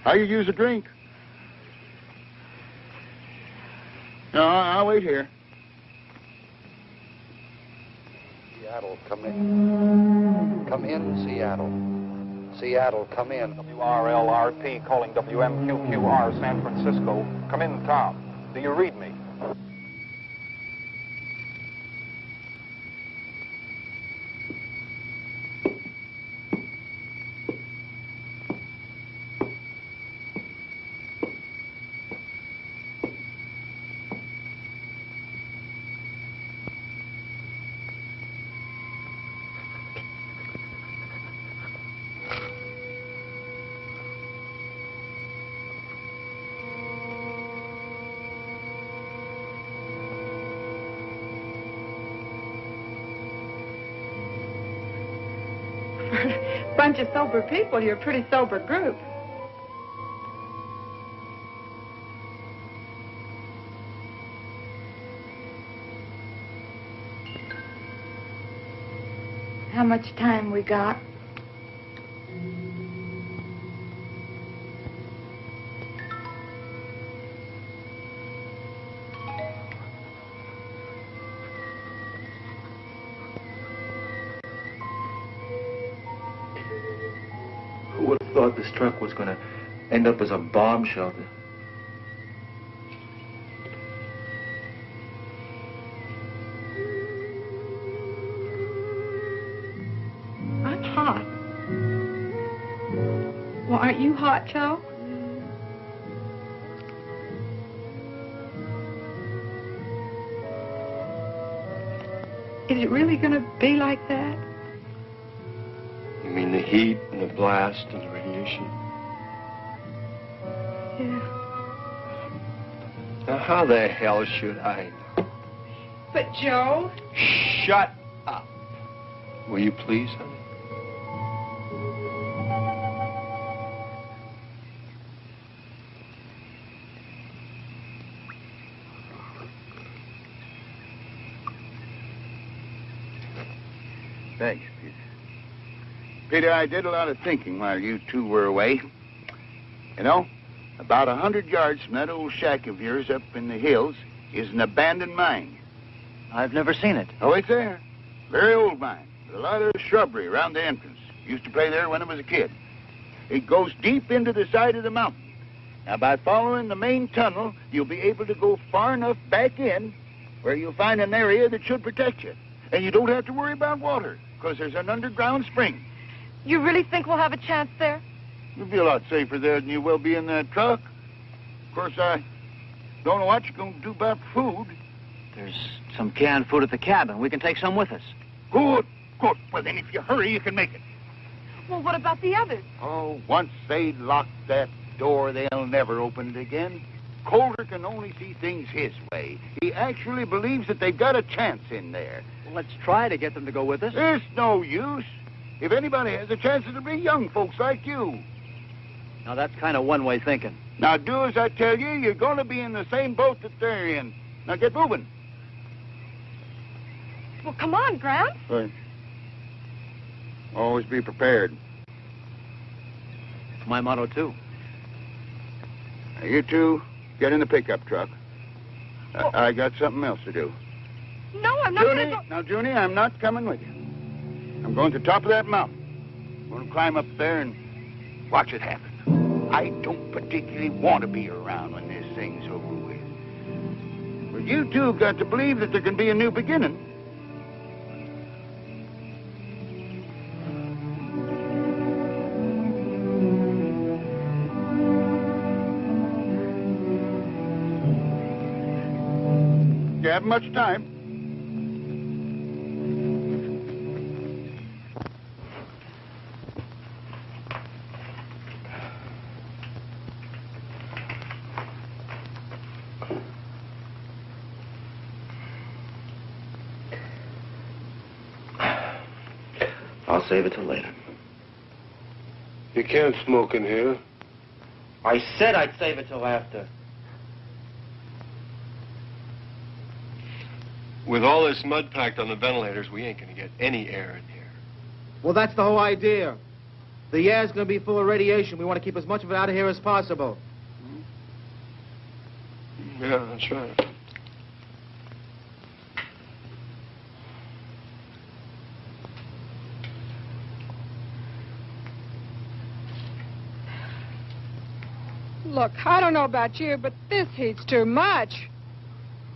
How you use a drink? No, I'll wait here. Seattle, come in. Come in, Seattle. Seattle, come in. WRLRP calling WMQQR San Francisco. Come in, Tom. Do you read me? Bunch of sober people, you're a pretty sober group. How much time we got? Who would have thought this truck was going to end up as a bomb shelter? I'm hot. Well, aren't you hot, Joe? Is it really going to be like that? You mean the heat and the blast and the radiation? Yeah. Now, how the hell should I know? But, Joe... Shut up. Will you please, honey? Thanks, Peter. Peter, I did a lot of thinking while you two were away. You know, about 100 yards from that old shack of yours up in the hills is an abandoned mine. I've never seen it. Oh, it's there. Very old mine. With a lot of shrubbery around the entrance. Used to play there when I was a kid. It goes deep into the side of the mountain. Now, by following the main tunnel, you'll be able to go far enough back in where you'll find an area that should protect you. And you don't have to worry about water, because there's an underground spring. You really think we'll have a chance there? You'll be a lot safer there than you will be in that truck. Of course, I don't know what you're going to do about food. There's some canned food at the cabin. We can take some with us. Good, good. Well, then, if you hurry, you can make it. Well, what about the others? Oh, once they lock that door, they'll never open it again. Coulter can only see things his way. He actually believes that they've got a chance in there. Well, let's try to get them to go with us. There's no use. If anybody has a chance, it'll be young folks like you. Now, that's kind of one-way thinking. Now, do as I tell you. You're going to be in the same boat that they're in. Now, get moving. Well, come on, Gramps. Right. Always be prepared. It's my motto, too. Now, you two, get in the pickup truck. I got something else to do. No, I'm not going to go... Now, Junie, I'm not coming with you. I'm going to the top of that mountain. I'm going to climb up there and watch it happen. I don't particularly want to be around when this thing's over with. But you two have got to believe that there can be a new beginning. You haven't much time. I'll save it till later. You can't smoke in here. I said I'd save it till after. With all this mud packed on the ventilators, we ain't gonna get any air in here. Well, that's the whole idea. The air's going to be full of radiation. We want to keep as much of it out of here as possible. Yeah, that's right. Look, I don't know about you, but this heat's too much.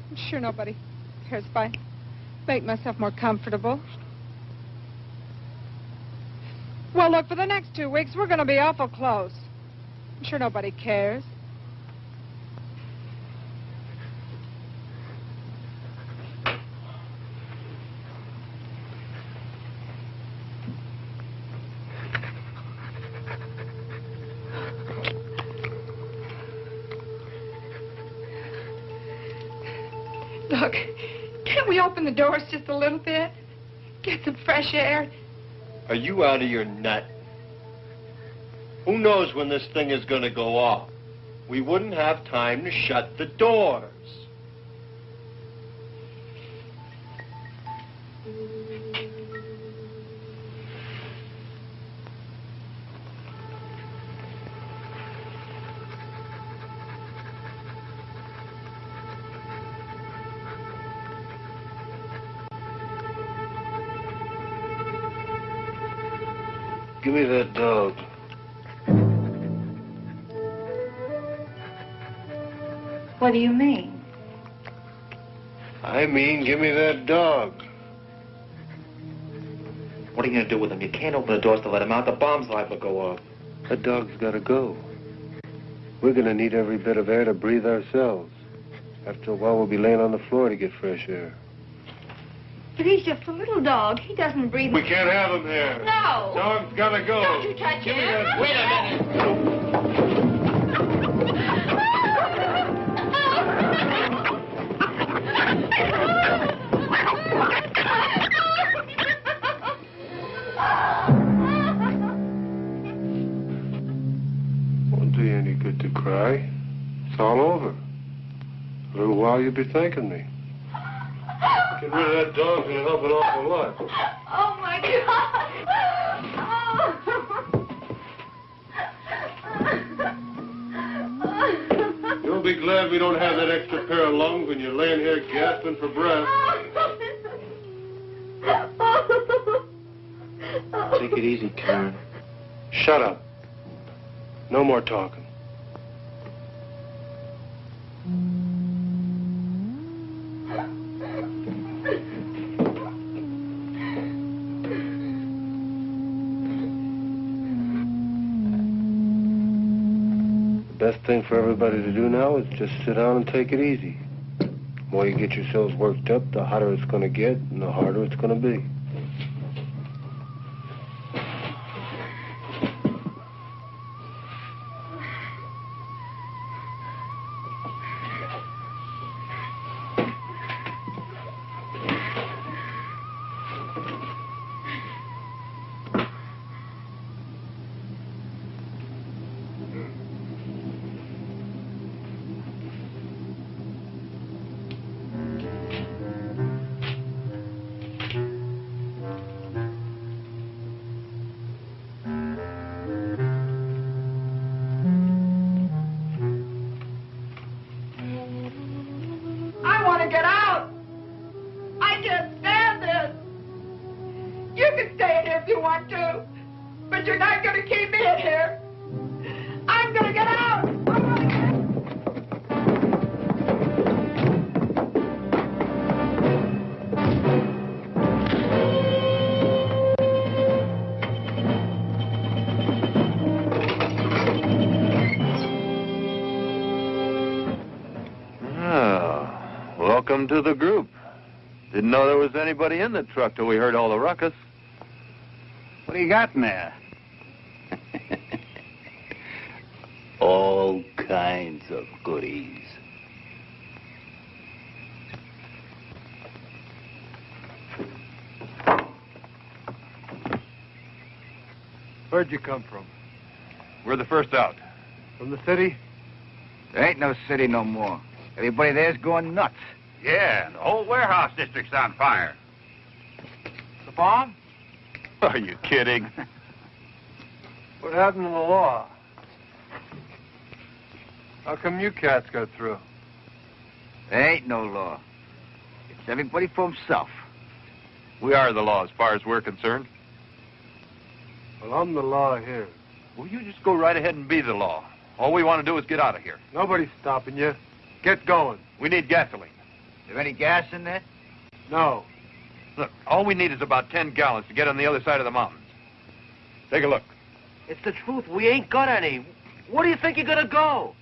I'm sure nobody cares if I make myself more comfortable. Well, look, for the next 2 weeks, we're going to be awful close. I'm sure nobody cares. Look, can't we open the doors just a little bit? Get some fresh air? Are you out of your nut? Who knows when this thing is going to go off? We wouldn't have time to shut the doors. Give me that dog. What do you mean? I mean, give me that dog. What are you going to do with him? You can't open the doors to let him out. The bomb's liable to go off. That dog's got to go. We're going to need every bit of air to breathe ourselves. After a while, we'll be laying on the floor to get fresh air. But he's just a little dog. He doesn't breathe. We can't have him here. No. Dog's got to go. Don't you touch Give him. me that. Wait a minute. Won't do you any good to cry. It's all over. A little while you'll be thanking me. Get rid of that dog's gonna help an awful lot. Oh, my God. You'll be glad we don't have that extra pair of lungs when you're laying here gasping for breath. Take it easy, Karen. Shut up. No more talking. The best thing for everybody to do now is just sit down and take it easy. The more you get yourselves worked up, the hotter it's going to get and the harder it's going to be. I want to get out. I can't stand this. You can stay in here if you want to, but you're not going to keep me in here. I'm going to get out. Welcome to the group. Didn't know there was anybody in the truck till we heard all the ruckus. What do you got in there? All kinds of goodies. Where'd you come from? We're the first out. From the city? There ain't no city no more. Everybody there's going nuts. Yeah, the whole warehouse district's on fire. The bomb? Are you kidding? What happened to the law? How come you cats got through? There ain't no law. It's everybody for himself. We are the law as far as we're concerned. Well, I'm the law here. Well, you just go right ahead and be the law. All we want to do is get out of here. Nobody's stopping you. Get going. We need gasoline. Is there any gas in there? No. Look, all we need is about 10 gallons to get on the other side of the mountains. Take a look. It's the truth. We ain't got any. Where do you think you're gonna go?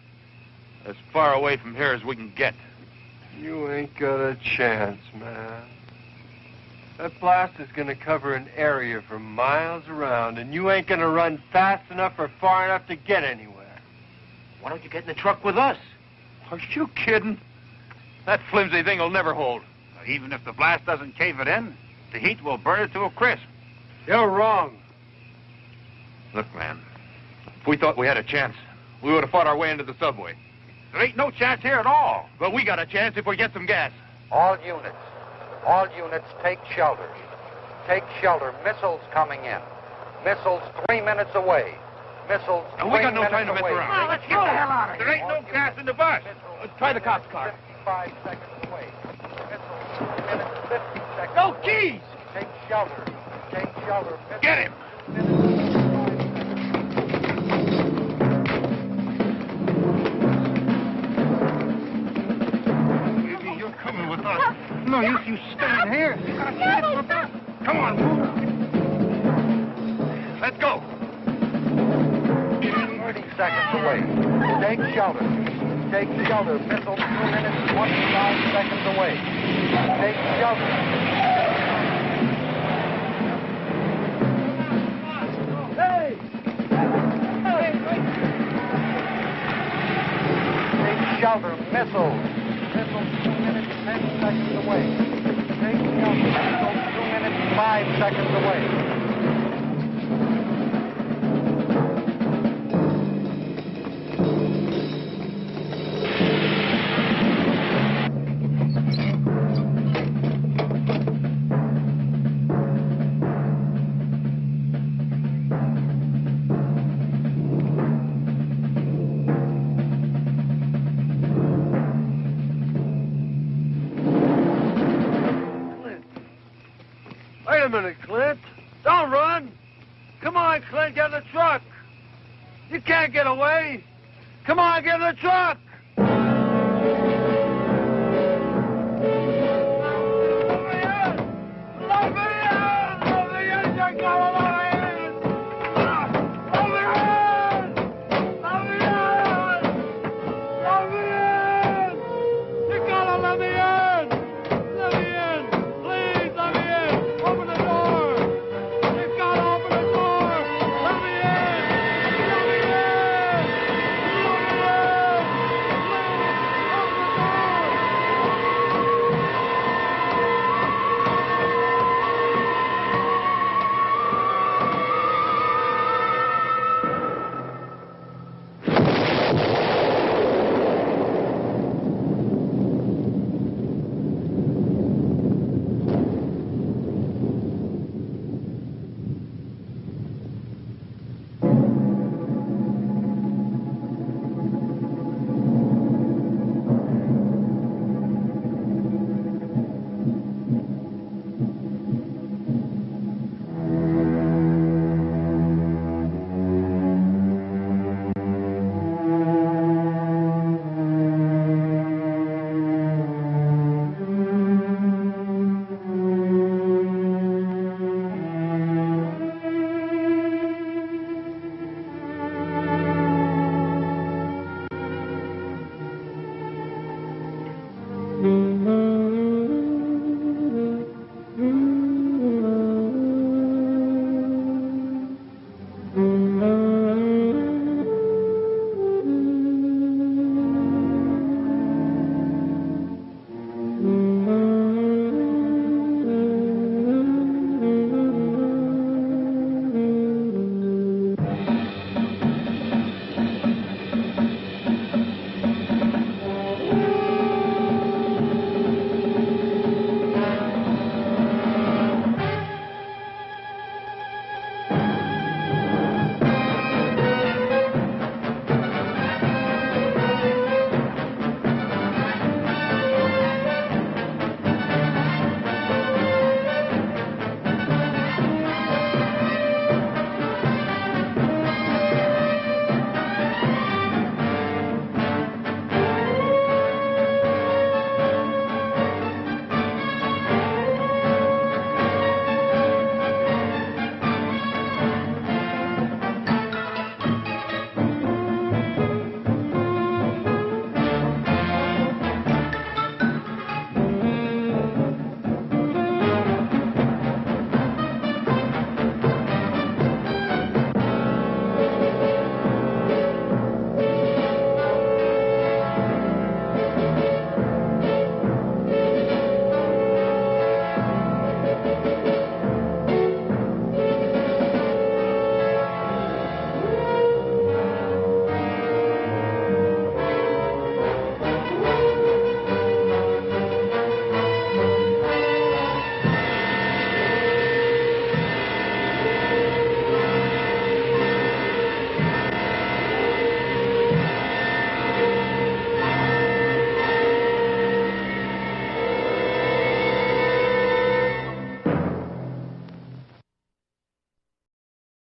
As far away from here as we can get. You ain't got a chance, man. That blast is gonna cover an area for miles around, and you ain't gonna run fast enough or far enough to get anywhere. Why don't you get in the truck with us? Are you kidding? That flimsy thing will never hold. Even if the blast doesn't cave it in, the heat will burn it to a crisp. You're wrong. Look, man, if we thought we had a chance, we would have fought our way into the subway. There ain't no chance here at all. But we got a chance if we get some gas. All units, take shelter. Take shelter. Missiles coming in. Missiles 3 minutes away. Missiles 3 And we got no minutes time to mess away. around. Well, let's get the hell out of here. There ain't no gas in the bus. Let's try the cop's car. 55 seconds away. Missiles 3 minutes, 50 seconds. No keys! Take shelter. Take shelter. Missiles, Get him. Baby, you're coming with us. No use you staying here. You gotta see this for best. Come on, move. Let's go. seconds away. Take shelter. Take shelter. Missile 2 minutes, 25 seconds away. Take shelter. Shelter, missile. Missile 2 minutes, 10 seconds away. Take shelter, missile 2 minutes, 5 seconds away. Wait a minute, Clint. Don't run. Come on, Clint, get in the truck. You can't get away. Come on, get in the truck.